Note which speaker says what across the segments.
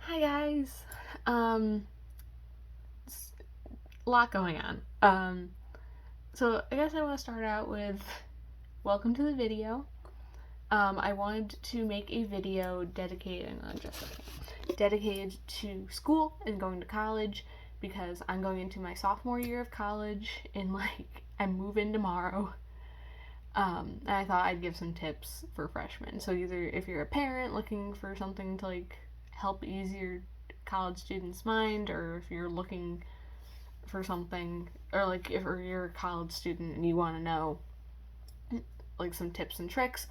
Speaker 1: Hi guys. It's a lot going on. So I guess I want to start out with welcome to the video. I wanted to make a video dedicated to school and going to college because I'm going into my sophomore year of college and I move in tomorrow. And I thought I'd give some tips for freshmen. So either if you're a parent looking for something to help ease your college student's mind, or if you're looking for something, or if you're a college student and you want to know some tips and tricks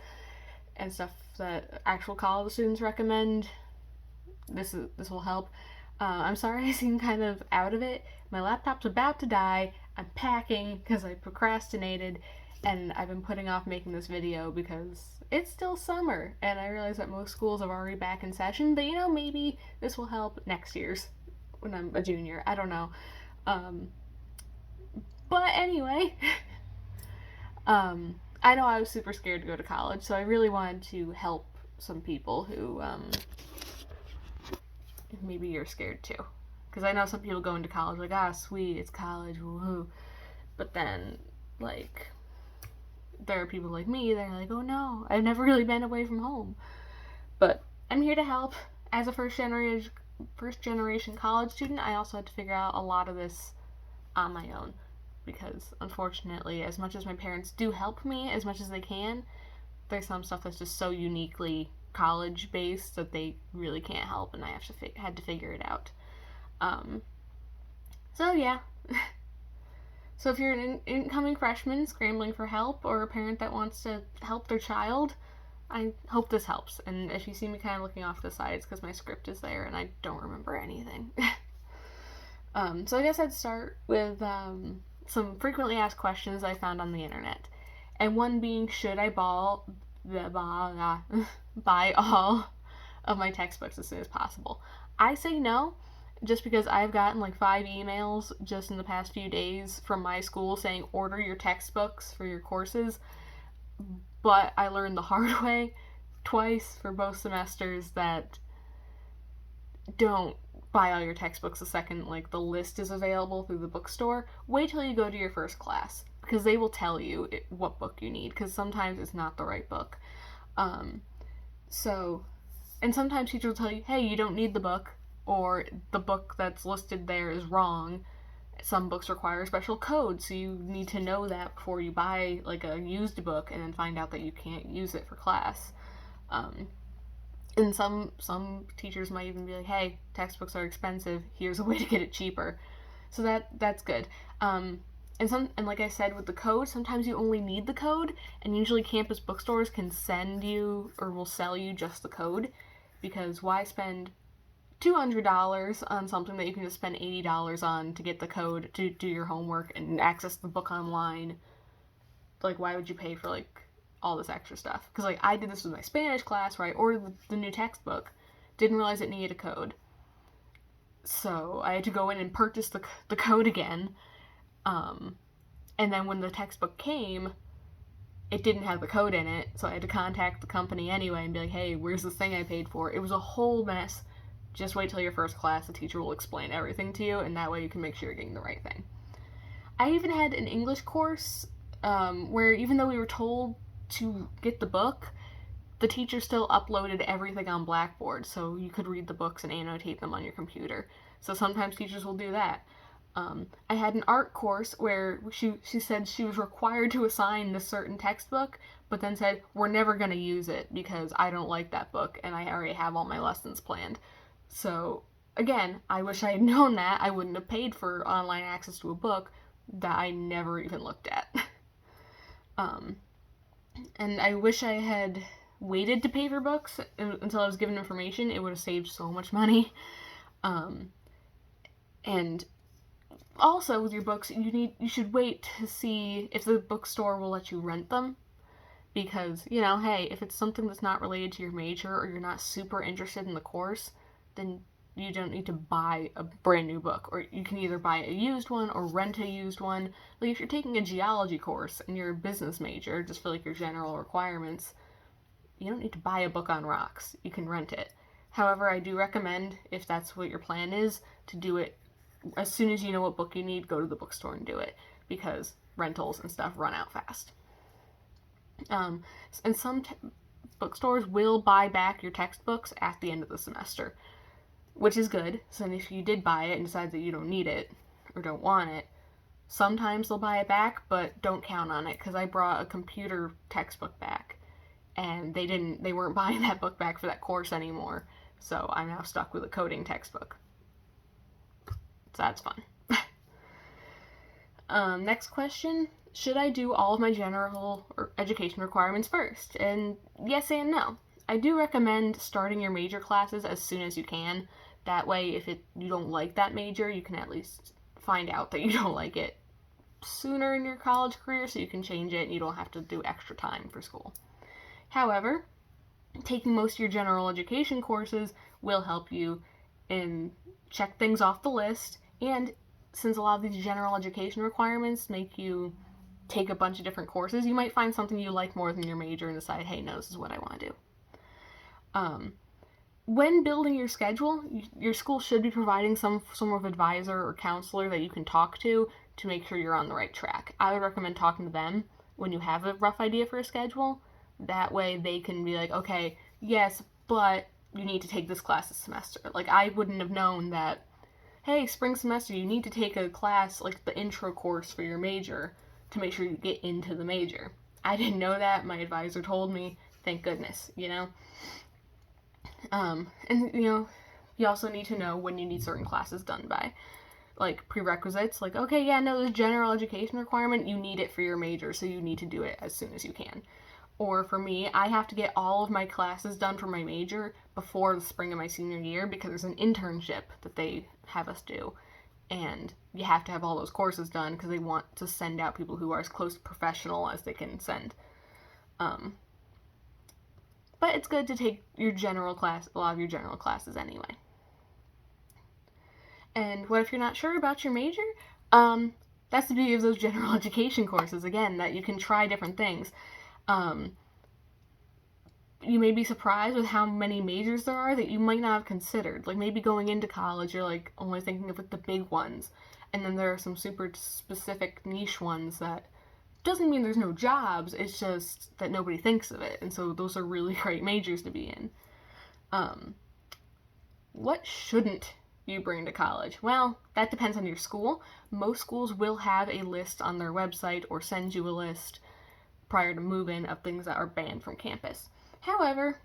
Speaker 1: and stuff that actual college students recommend, this will help. I'm sorry I seem kind of out of it. My laptop's about to die. I'm packing because I procrastinated, and I've been putting off making this video because it's still summer, and I realize that most schools are already back in session, but maybe this will help next year's when I'm a junior. I don't know. But anyway, I know I was super scared to go to college, so I really wanted to help some people who maybe you're scared too. Because I know some people go into college sweet, it's college, woohoo. But then, there are people like me that are like, oh no, I've never really been away from home. But I'm here to help. As a first generation college student, I also had to figure out a lot of this on my own. Because unfortunately, as much as my parents do help me as much as they can, there's some stuff that's just so uniquely college based that they really can't help, and I had to figure it out. So yeah. So if you're an incoming freshman scrambling for help, or a parent that wants to help their child, I hope this helps. And if you see me kind of looking off the sides, because my script is there and I don't remember anything. So I guess I'd start with some frequently asked questions I found on the internet. And one being, should I buy all of my textbooks as soon as possible? I say no, just because I've gotten 5 emails just in the past few days from my school saying order your textbooks for your courses. But I learned the hard way twice for both semesters that don't buy all your textbooks the second the list is available through the bookstore. Wait till you go to your first class, because they will tell you what book you need, because sometimes it's not the right book. And sometimes teachers will tell you, hey, you don't need the book, or the book that's listed there is wrong. Some books require a special code, so you need to know that before you buy a used book and then find out that you can't use it for class. And some teachers might even be like, hey, textbooks are expensive, here's a way to get it cheaper. So that's good. And like I said with the code, sometimes you only need the code, and usually campus bookstores can send you or will sell you just the code, because why spend $200 on something that you can just spend $80 on to get the code to do your homework and access the book online? Why would you pay for all this extra stuff? Because I did this with my Spanish class where I ordered the new textbook, didn't realize it needed a code, so I had to go in and purchase the code again. And then when the textbook came, it didn't have the code in it, so I had to contact the company anyway and be like, hey, where's this thing I paid for? It was a whole mess. Just wait till your first class. The teacher will explain everything to you, and that way you can make sure you're getting the right thing. I even had an English course where even though we were told to get the book, the teacher still uploaded everything on Blackboard, so you could read the books and annotate them on your computer. So sometimes teachers will do that. I had an art course where she said she was required to assign this certain textbook, but then said, we're never going to use it because I don't like that book and I already have all my lessons planned. So, again, I wish I had known that. I wouldn't have paid for online access to a book that I never even looked at. And I wish I had waited to pay for books until I was given information. It would have saved so much money. And also with your books, you should wait to see if the bookstore will let you rent them. Because, hey, if it's something that's not related to your major, or you're not super interested in the course, then you don't need to buy a brand new book. Or you can either buy a used one or rent a used one. If you're taking a geology course and you're a business major, just for your general requirements, you don't need to buy a book on rocks. You can rent it. However, I do recommend, if that's what your plan is, to do it as soon as you know what book you need, go to the bookstore and do it, because rentals and stuff run out fast. And some bookstores will buy back your textbooks at the end of the semester, which is good. So if you did buy it and decide that you don't need it or don't want it, sometimes they'll buy it back, but don't count on it, because I brought a computer textbook back and they weren't buying that book back for that course anymore. So I'm now stuck with a coding textbook. So that's fun. Next question. Should I do all of my general education requirements first? And yes and no. I do recommend starting your major classes as soon as you can. That way, if you don't like that major, you can at least find out that you don't like it sooner in your college career, so you can change it and you don't have to do extra time for school. However, taking most of your general education courses will help you in check things off the list, and since a lot of these general education requirements make you take a bunch of different courses, you might find something you like more than your major and decide, hey, no, this is what I want to do. When building your schedule, your school should be providing some sort of advisor or counselor that you can talk to make sure you're on the right track. I would recommend talking to them when you have a rough idea for a schedule. That way they can be like, okay, yes, but you need to take this class this semester. Like, I wouldn't have known that, hey, spring semester, you need to take a class, like the intro course for your major to make sure you get into the major. I didn't know that. My advisor told me. Thank goodness, you know? And, you know, you also need to know when you need certain classes done by. Like, prerequisites, like, okay, yeah, no, this general education requirement, you need it for your major, so you need to do it as soon as you can. Or for me, I have to get all of my classes done for my major before the spring of my senior year, because there's an internship that they have us do. And you have to have all those courses done because they want to send out people who are as close to professional as they can send. But it's good to take a lot of your general classes anyway. And what if you're not sure about your major? That's the beauty of those general education courses, again, that you can try different things. You may be surprised with how many majors there are that you might not have considered. Like, maybe going into college, you're like only thinking of like the big ones, and then there are some super specific niche ones that doesn't mean there's no jobs, it's just that nobody thinks of it, and so those are really great majors to be in. What shouldn't you bring to college? Well, that depends on your school. Most schools will have a list on their website or send you a list prior to move-in of things that are banned from campus. However,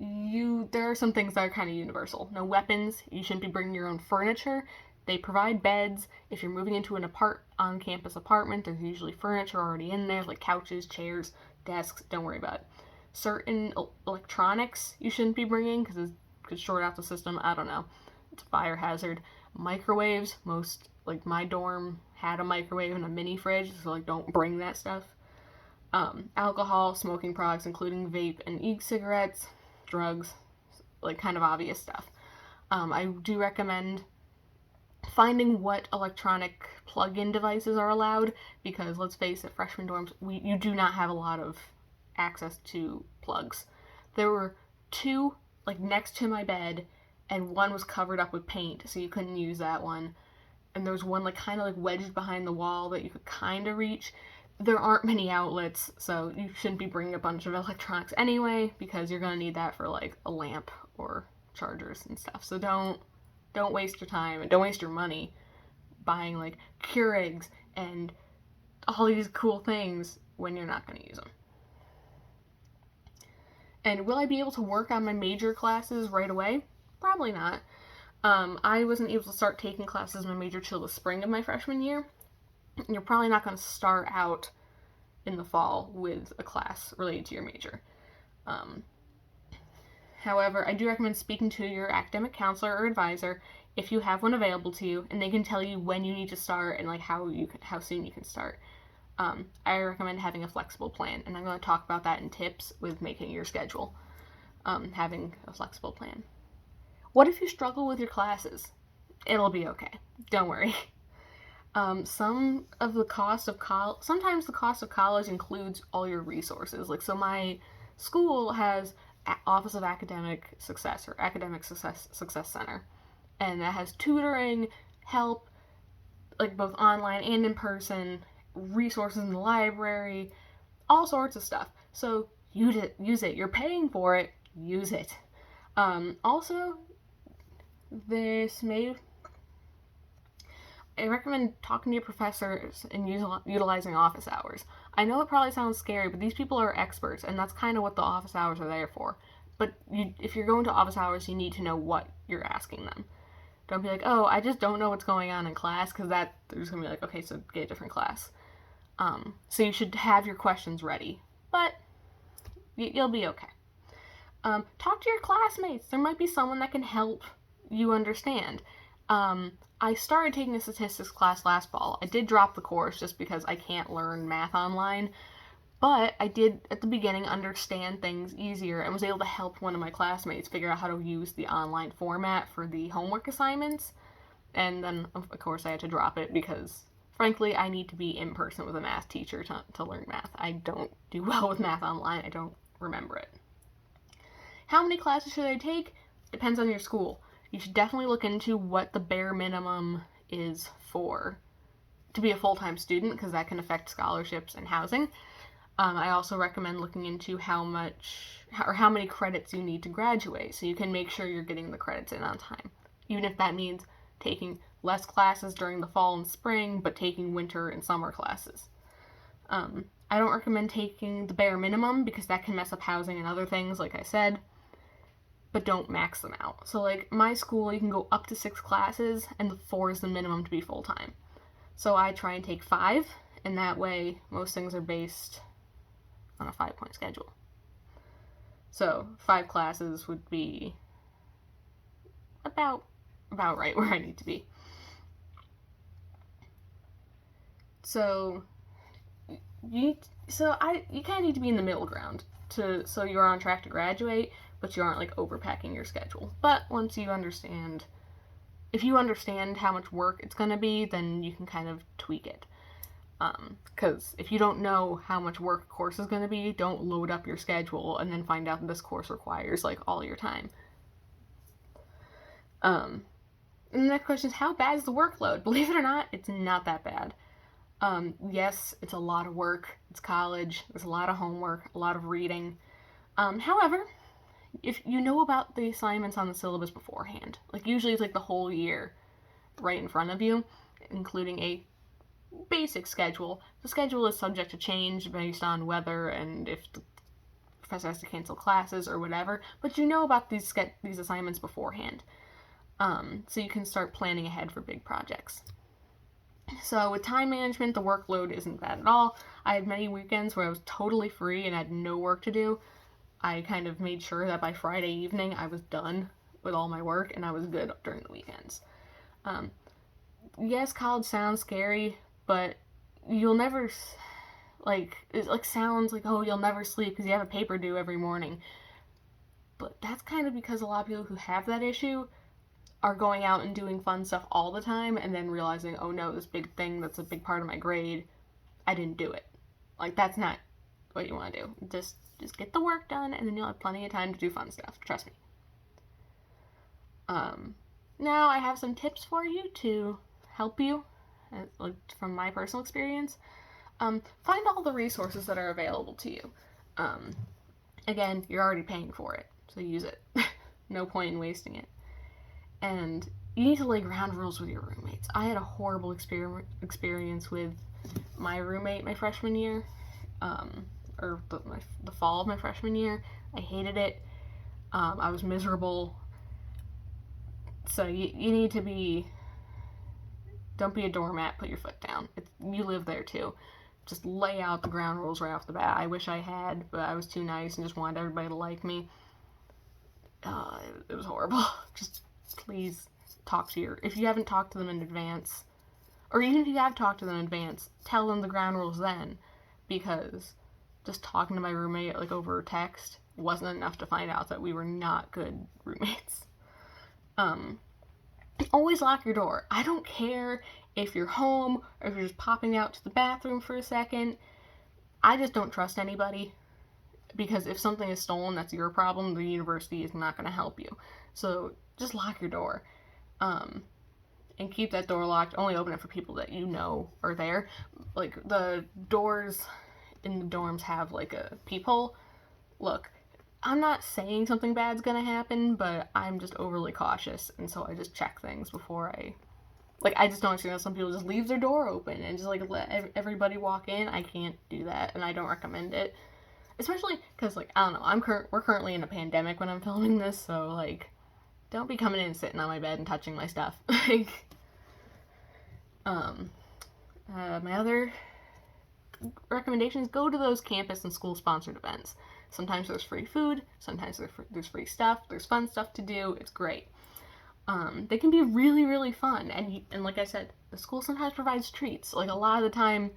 Speaker 1: there are some things that are kind of universal. No weapons, you shouldn't be bringing your own furniture. They provide beds. If you're moving into an on-campus apartment, there's usually furniture already in there, like couches, chairs, desks, don't worry about it. Certain electronics you shouldn't be bringing because it could short out the system, I don't know. It's a fire hazard. Microwaves, like my dorm had a microwave and a mini fridge, so like don't bring that stuff. Alcohol, smoking products, including vape and e-cigarettes, drugs, like kind of obvious stuff. I do recommend finding what electronic plug-in devices are allowed, because let's face it, freshman dorms, you do not have a lot of access to plugs. There were 2 like next to my bed, and one was covered up with paint, so you couldn't use that one. And there was one like kind of like wedged behind the wall that you could kind of reach. There aren't many outlets, so you shouldn't be bringing a bunch of electronics anyway, because you're going to need that for like a lamp or chargers and stuff. So don't waste your time and don't waste your money buying like Keurigs and all these cool things when you're not going to use them. And will I be able to work on my major classes right away? Probably not. I wasn't able to start taking classes in my major till the spring of my freshman year. You're probably not going to start out in the fall with a class related to your major. However, I do recommend speaking to your academic counselor or advisor if you have one available to you, and they can tell you when you need to start and like how soon you can start. I recommend having a flexible plan, and I'm going to talk about that in tips with making your schedule. Having a flexible plan. What if you struggle with your classes? It'll be okay. Don't worry. Sometimes the cost of college includes all your resources. Like, so my school has Office of Academic Success, or Academic Success Center. And that has tutoring, help, like both online and in person, resources in the library, all sorts of stuff. So use it. You're paying for it. Use it. Also, I recommend talking to your professors and utilizing office hours. I know it probably sounds scary, but these people are experts, and that's kind of what the office hours are there for. But if you're going to office hours, you need to know what you're asking them. Don't be like, oh, I just don't know what's going on in class, because they're just going to be like, okay, so get a different class. So you should have your questions ready, but you'll be okay. Talk to your classmates. There might be someone that can help you understand. I started taking a statistics class last fall. I did drop the course just because I can't learn math online, but I did, at the beginning, understand things easier and was able to help one of my classmates figure out how to use the online format for the homework assignments. And then, of course, I had to drop it because, frankly, I need to be in person with a math teacher to learn math. I don't do well with math online. I don't remember it. How many classes should I take? Depends on your school. You should definitely look into what the bare minimum is to be a full-time student, because that can affect scholarships and housing. I also recommend looking into how many credits you need to graduate, so you can make sure you're getting the credits in on time. Even if that means taking less classes during the fall and spring, but taking winter and summer classes. I don't recommend taking the bare minimum, because that can mess up housing and other things, like I said. But don't max them out. So like my school, you can go up to 6 classes, and 4 is the minimum to be full-time. So I try and take 5, and that way most things are based on a 5-point schedule. So 5 classes would be about right where I need to be. So you kind of need to be in the middle ground so you're on track to graduate, but you aren't like overpacking your schedule. But if you understand how much work it's going to be, then you can kind of tweak it. Because if you don't know how much work a course is going to be, don't load up your schedule and then find out that this course requires like all your time. And the next question is, how bad is the workload? Believe it or not, it's not that bad. Yes, it's a lot of work. It's college. There's a lot of homework, a lot of reading. However, if you know about the assignments on the syllabus beforehand, like usually it's like the whole year right in front of you, including a basic schedule. The schedule is subject to change based on weather and if the professor has to cancel classes or whatever, but you know about these assignments beforehand. So you can start planning ahead for big projects. So with time management, the workload isn't bad at all. I had many weekends where I was totally free and had no work to do. I kind of made sure that by Friday evening I was done with all my work and I was good during the weekends. Yes, college sounds scary, but you'll never, it sounds like, oh, you'll never sleep because you have a paper due every morning. But that's kind of because a lot of people who have that issue are going out and doing fun stuff all the time and then realizing, oh no, this big thing that's a big part of my grade, I didn't do it. Like, that's not what you want to do. Just get the work done, and then you'll have plenty of time to do fun stuff. Trust me. Now I have some tips for you to help you, from my personal experience. Find all the resources that are available to you. Again, you're already paying for it, so use it. No point in wasting it. And you need to lay ground rules with your roommates. I had a horrible experience with my roommate my freshman year, or the fall of my freshman year. I hated it. I was miserable. So you need to don't be a doormat, put your foot down. You live there too. Just lay out the ground rules right off the bat. I wish I had, but I was too nice and just wanted everybody to like me. It was horrible. Just please if you haven't talked to them in advance, or even if you have talked to them in advance, tell them the ground rules then, because just talking to my roommate over text wasn't enough to find out that we were not good roommates. Always lock your door. I don't care if you're home or if you're just popping out to the bathroom for a second. I just don't trust anybody. because if something is stolen, that's your problem. The university is not going to help you. So just lock your door. And keep that door locked. Only open it for people that you know are there. Like, the doors in the dorms have, like, a peephole. Look, I'm not saying something bad's gonna happen, but I'm just overly cautious, and so I just check things before I just don't understand how some people just leave their door open and just, like, let everybody walk in. I can't do that, and I don't recommend it. Especially because, like, I don't know, we're currently in a pandemic when I'm filming this, so, like, don't be coming in and sitting on my bed and touching my stuff. Like, my other recommendations, go to those campus and school sponsored events. Sometimes there's free food, sometimes there's free stuff, there's fun stuff to do, it's great. They can be really, really fun, and like I said, the school sometimes provides treats. Like, a lot of the time,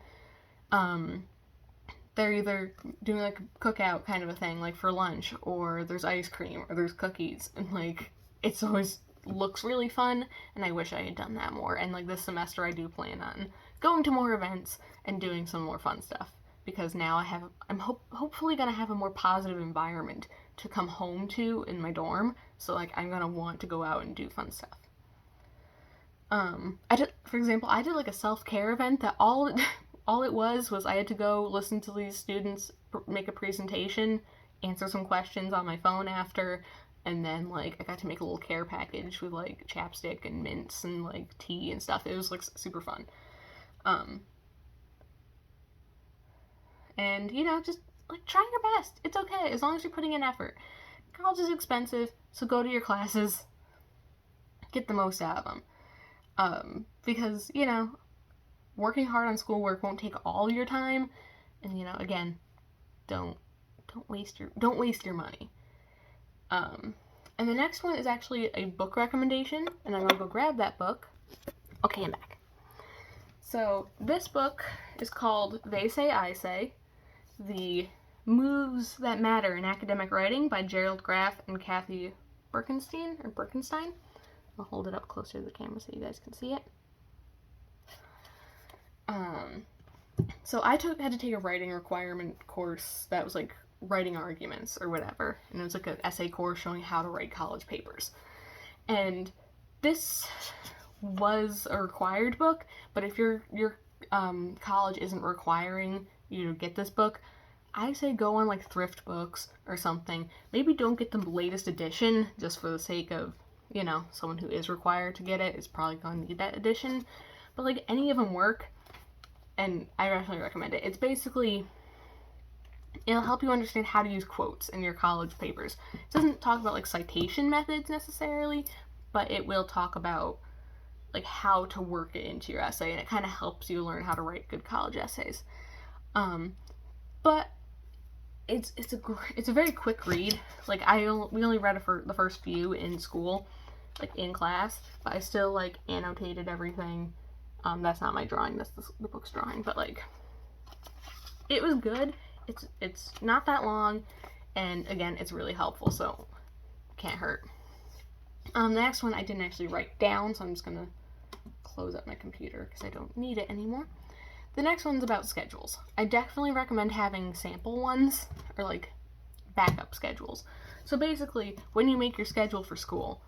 Speaker 1: they're either doing, like, a cookout kind of a thing, like, for lunch, or there's ice cream, or there's cookies, and, like, it's always looks really fun, and I wish I had done that more. And, like, this semester I do plan on going to more events and doing some more fun stuff, because now I'm hopefully gonna have a more positive environment to come home to in my dorm, so, like, I'm gonna want to go out and do fun stuff. For example, I did, like, a self-care event that all it was I had to go listen to these students make a presentation, answer some questions on my phone after, and then, like, I got to make a little care package with, like, chapstick and mints and, like, tea and stuff. It was, like, super fun. And, you know, just, like, try your best. It's okay, as long as you're putting in effort. College is expensive, so go to your classes. Get the most out of them. Because, you know, working hard on schoolwork won't take all your time. And, you know, again, don't waste your money. And the next one is actually a book recommendation, and I'm gonna go grab that book. Okay, I'm back. So this book is called They Say, I Say, The Moves That Matter in Academic Writing by Gerald Graff and Kathy Birkenstein. I'll hold it up closer to the camera so you guys can see it. So I had to take a writing requirement course that was, like, writing arguments or whatever, and it was, like, an essay course showing how to write college papers. And this was a required book, but if your college isn't requiring you to get this book, I say go on, like, thrift books or something. Maybe don't get the latest edition just for the sake of, you know, someone who is required to get it is probably going to need that edition. But, like, any of them work, and I definitely recommend it. It's basically, it'll help you understand how to use quotes in your college papers. It doesn't talk about, like, citation methods necessarily, but it will talk about, like, how to work it into your essay, and it kind of helps you learn how to write good college essays. But it's a very quick read. Like, we only read it for the first few in school, like, in class, but I still, like, annotated everything. That's not my drawing, that's the book's drawing, but, like, it was good. It's not that long, and again, it's really helpful, so can't hurt. The next one I didn't actually write down, so I'm just gonna close up my computer because I don't need it anymore. The next one's about schedules. I definitely recommend having sample ones, or, like, backup schedules. So basically, when you make your schedule for school,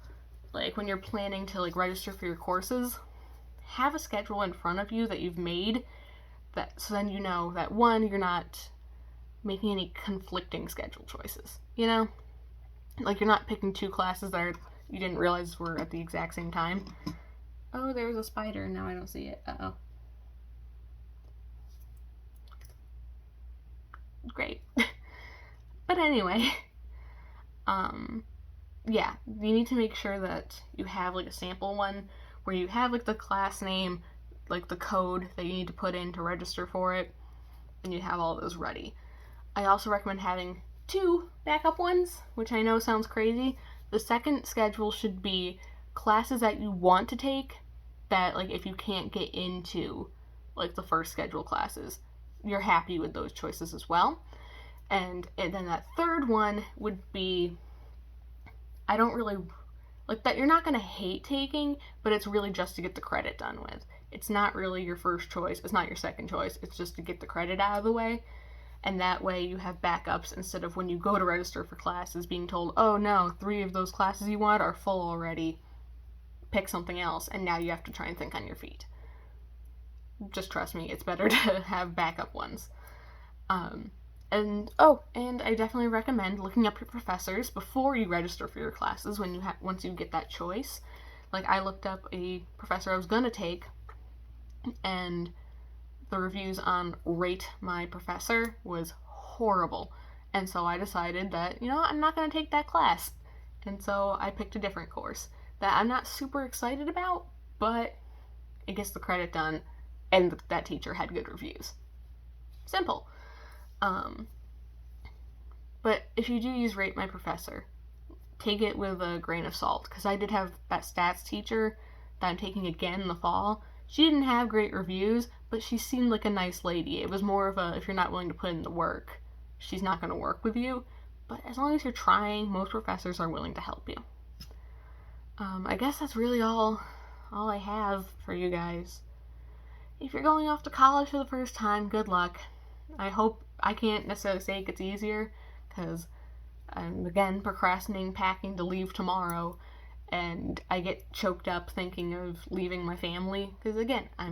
Speaker 1: like, when you're planning to, like, register for your courses, have a schedule in front of you that you've made, so then you know that, one, you're not making any conflicting schedule choices, you know? Like, you're not picking two classes that you didn't realize were at the exact same time. Oh, there was a spider, and now I don't see it. Uh-oh. Great. But anyway, yeah, you need to make sure that you have, like, a sample one where you have, like, the class name, like, the code that you need to put in to register for it, and you have all those ready. I also recommend having 2 backup ones, which I know sounds crazy. The second schedule should be classes that you want to take that, like, if you can't get into, like, the first schedule classes, you're happy with those choices as well. And then that third one would be, I don't really, like, that you're not going to hate taking, but it's really just to get the credit done with. It's not really your first choice. It's not your second choice. It's just to get the credit out of the way. and that way you have backups instead of when you go to register for classes being told, oh no, 3 of those classes you want are full already, pick something else, and now you have to try and think on your feet. Just trust me, it's better to have backup ones. And I definitely recommend looking up your professors before you register for your classes once you get that choice. Like, I looked up a professor I was gonna take, and the reviews on Rate My Professor was horrible. And so I decided that, I'm not gonna take that class. And so I picked a different course that I'm not super excited about, but it gets the credit done, and that teacher had good reviews. Simple. But if you do use Rate My Professor, take it with a grain of salt, because I did have that stats teacher that I'm taking again in the fall. She didn't have great reviews, but she seemed like a nice lady. It was more of a, if you're not willing to put in the work, she's not going to work with you. But as long as you're trying, most professors are willing to help you. I guess that's really all I have for you guys. If you're going off to college for the first time, good luck. I can't necessarily say it gets easier, because I'm, again, procrastinating packing to leave tomorrow, and I get choked up thinking of leaving my family, because, again, I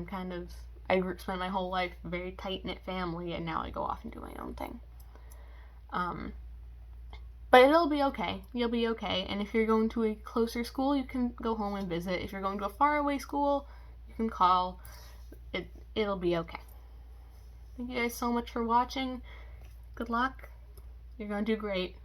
Speaker 1: spent my whole life a very tight-knit family, and now I go off and do my own thing. But it'll be okay. You'll be okay. And if you're going to a closer school, you can go home and visit. If you're going to a faraway school, you can call. It'll be okay. Thank you guys so much for watching. Good luck. You're going to do great.